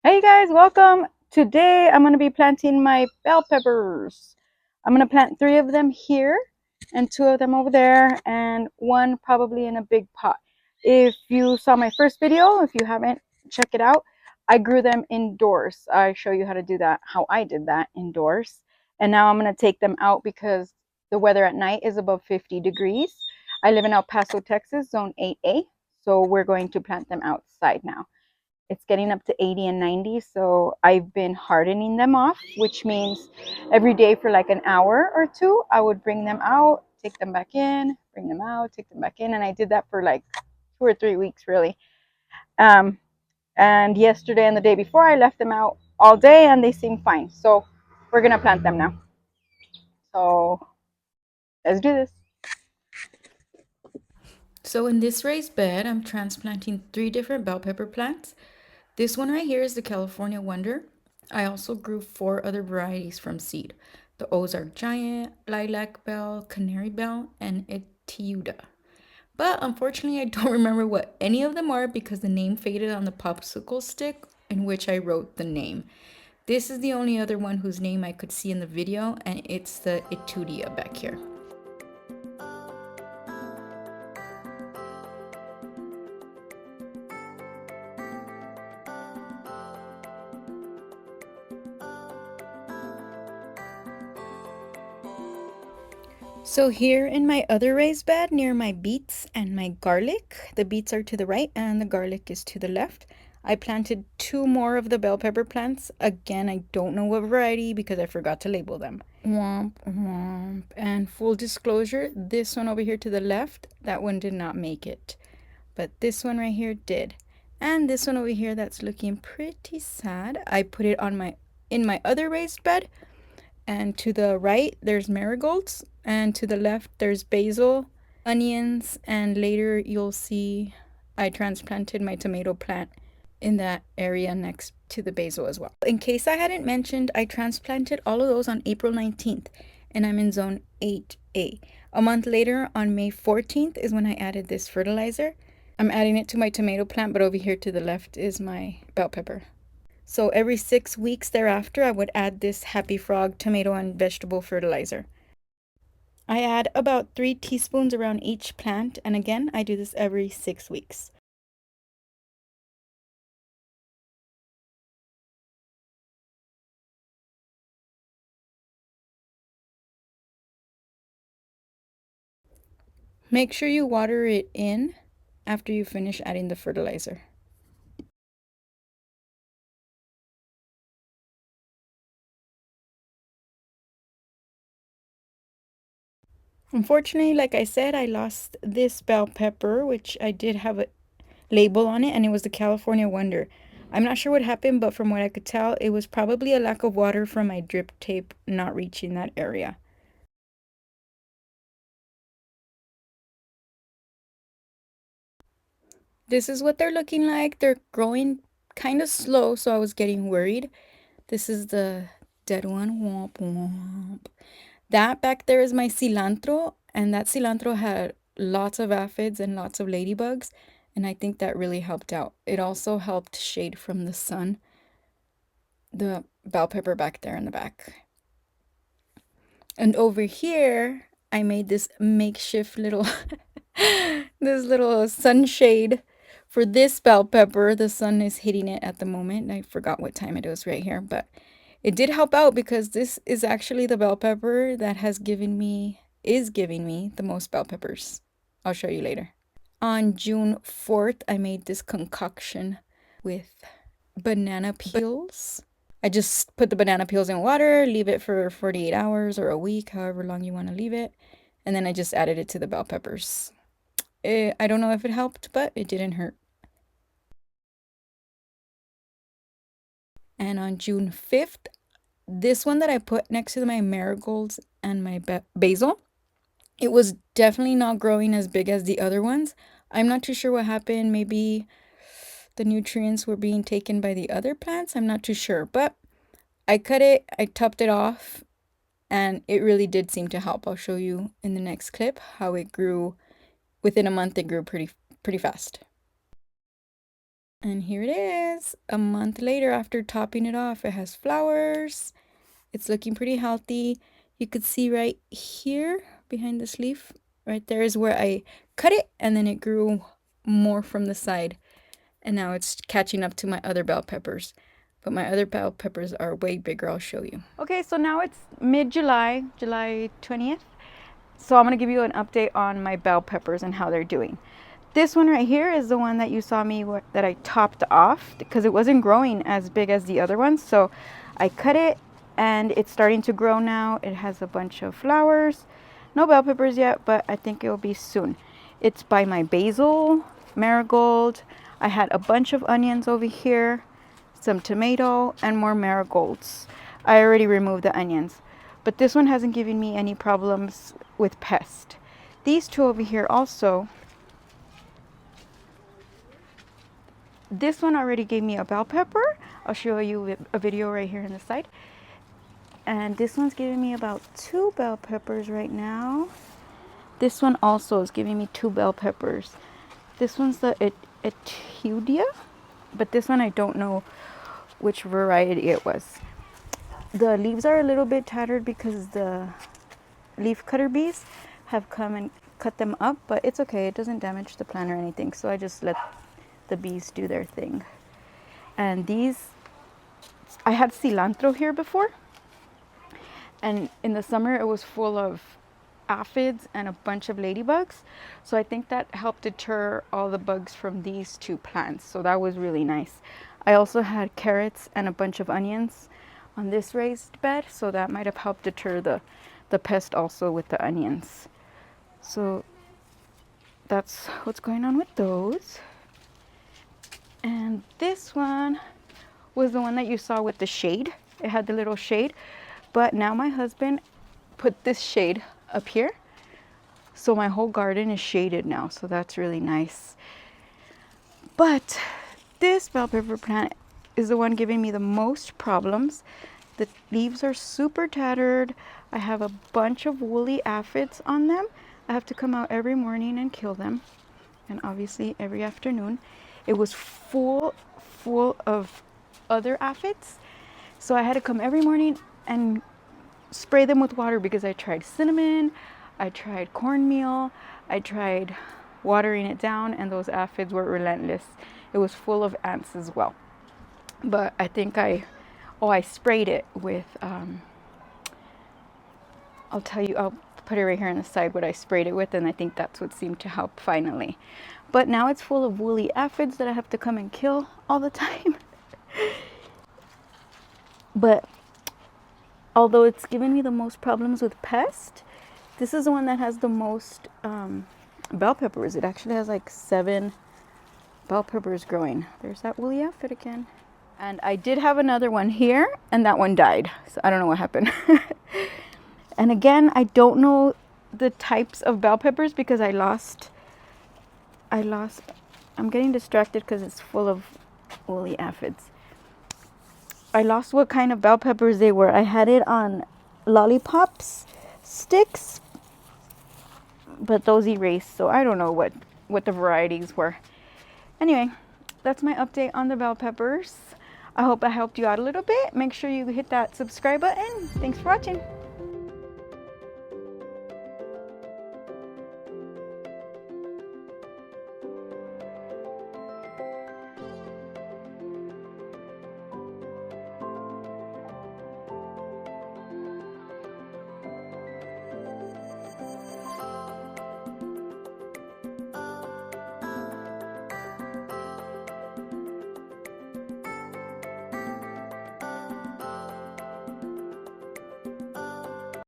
Hey guys, welcome. Today I'm going to be planting my bell peppers. I'm going to plant 3 of them here and 2 of them over there and 1 probably in a big pot. If you saw my first video, if you haven't, check it out. I grew them indoors. I show you how to do that, how I did that indoors. And now I'm going to take them out because the weather at night is above 50 degrees. I live in El Paso, Texas, zone 8A. So we're going to plant them outside now. It's getting up to 80 and 90, so I've been hardening them off, which means every day for like an hour or two I would bring them out, take them back in, bring them out, take them back in, and I did that for like 2 or 3 weeks really. um, and yesterday and the day before I left them out all day and they seem fine, so we're gonna plant them now. So let's do this. So in this raised bed, I'm transplanting 3 different bell pepper plants. This one right here is the California Wonder. I also grew 4 other varieties from seed. The Ozark Giant, Lilac Bell, Canary Bell, and Etiuda. But unfortunately, I don't remember what any of them are because the name faded on the popsicle stick in which I wrote the name. This is the only other one whose name I could see in the video, and it's the Etudia back here. So here in my other raised bed near my beets and my garlic, the beets are to the right and the garlic is to the left. I planted 2 more of the bell pepper plants. Again, I don't know what variety because I forgot to label them. Womp womp. And full disclosure, this one over here to the left, that one did not make it. But this one right here did. And this one over here that's looking pretty sad, I put it on my other raised bed, and to the right there's marigolds, and to the left there's basil, onions, and later you'll see I transplanted my tomato plant in that area next to the basil as well. In case I hadn't mentioned, I transplanted all of those on April 19th, and I'm in zone 8A. A month later, on May 14th, is when I added this fertilizer. I'm adding it to my tomato plant, but over here to the left is my bell pepper. So every 6 weeks thereafter, I would add this Happy Frog tomato and vegetable fertilizer. I add about 3 teaspoons around each plant, and again, I do this every 6 weeks. Make sure you water it in after you finish adding the fertilizer. Unfortunately, like I said, I lost this bell pepper, which I did have a label on it, and it was the California Wonder. I'm not sure what happened, but from what I could tell, it was probably a lack of water from my drip tape not reaching that area. This is what they're looking like. They're growing kind of slow, so I was getting worried. This is the dead one. Womp womp. That back there is my cilantro, and that cilantro had lots of aphids and lots of ladybugs, and I think that really helped out. It also helped shade from the sun the bell pepper back there in the back. And over here, I made this makeshift little this little sunshade for this bell pepper. The sun is hitting it at the moment. I forgot what time it was right here, but it did help out because this is actually the bell pepper that is giving me the most bell peppers. I'll show you later. On June 4th, I made this concoction with banana peels. I just put the banana peels in water, leave it for 48 hours or a week, however long you want to leave it. And then I just added it to the bell peppers. I don't know if it helped, but it didn't hurt. And on June 5th, this one that I put next to my marigolds and my basil, it was definitely not growing as big as the other ones. I'm not too sure what happened. Maybe the nutrients were being taken by the other plants. I'm not too sure, but I cut it, I topped it off, and it really did seem to help. I'll show you in the next clip how it grew. Within a month, it grew pretty fast. And here it is, a month later after topping it off. It has flowers. It's looking pretty healthy. You could see right here behind this leaf, right there is where I cut it, and then it grew more from the side. And now it's catching up to my other bell peppers. But my other bell peppers are way bigger. I'll show you. Okay, so now it's mid-July, July 20th. So I'm going to give you an update on my bell peppers and how they're doing. This one right here is the one that you saw me that I topped off because it wasn't growing as big as the other ones. So I cut it and it's starting to grow now. It has a bunch of flowers. No bell peppers yet, but I think it will be soon. It's by my basil, marigold. I had a bunch of onions over here, some tomato, and more marigolds. I already removed the onions, but this one hasn't given me any problems with pest. These two over here also, this one already gave me a bell pepper. I'll show you a video right here on the side. And this one's giving me about 2 bell peppers right now. This one also is giving me 2 bell peppers. This one's the Etudia, but this one I don't know which variety it was. The leaves are a little bit tattered because the leaf cutter bees have come and cut them up, but it's okay. It doesn't damage the plant or anything, so I just let the bees do their thing. And these, I had cilantro here before, and in the summer it was full of aphids and a bunch of ladybugs, so I think that helped deter all the bugs from these 2 plants, so that was really nice. I also had carrots and a bunch of onions on this raised bed, so that might have helped deter the pest also with the onions. So that's what's going on with those. And this one was the one that you saw with the shade. It had the little shade, but now my husband put this shade up here, so my whole garden is shaded now, so that's really nice. But this bell pepper plant is the one giving me the most problems. The leaves are super tattered. I have a bunch of woolly aphids on them. I have to come out every morning and kill them, and obviously every afternoon. It was full of other aphids, so I had to come every morning and spray them with water because I tried cinnamon, I tried cornmeal, I tried watering it down, and those aphids were relentless. It was full of ants as well. But I think I sprayed it with, I'll tell you, I'll put it right here on the side what I sprayed it with, and I think that's what seemed to help finally. But now it's full of woolly aphids that I have to come and kill all the time. But although it's given me the most problems with pest, this is the one that has the most bell peppers. It actually has like 7 bell peppers growing. There's that woolly aphid again. And I did have another one here, and that one died. So I don't know what happened. And again, I don't know the types of bell peppers because I lost, I'm getting distracted because it's full of woolly aphids. I lost what kind of bell peppers they were. I had it on lollipops sticks, but those erased, so I don't know what the varieties were. Anyway, that's my update on the bell peppers. I hope I helped you out a little bit. Make sure you hit that subscribe button. Thanks for watching.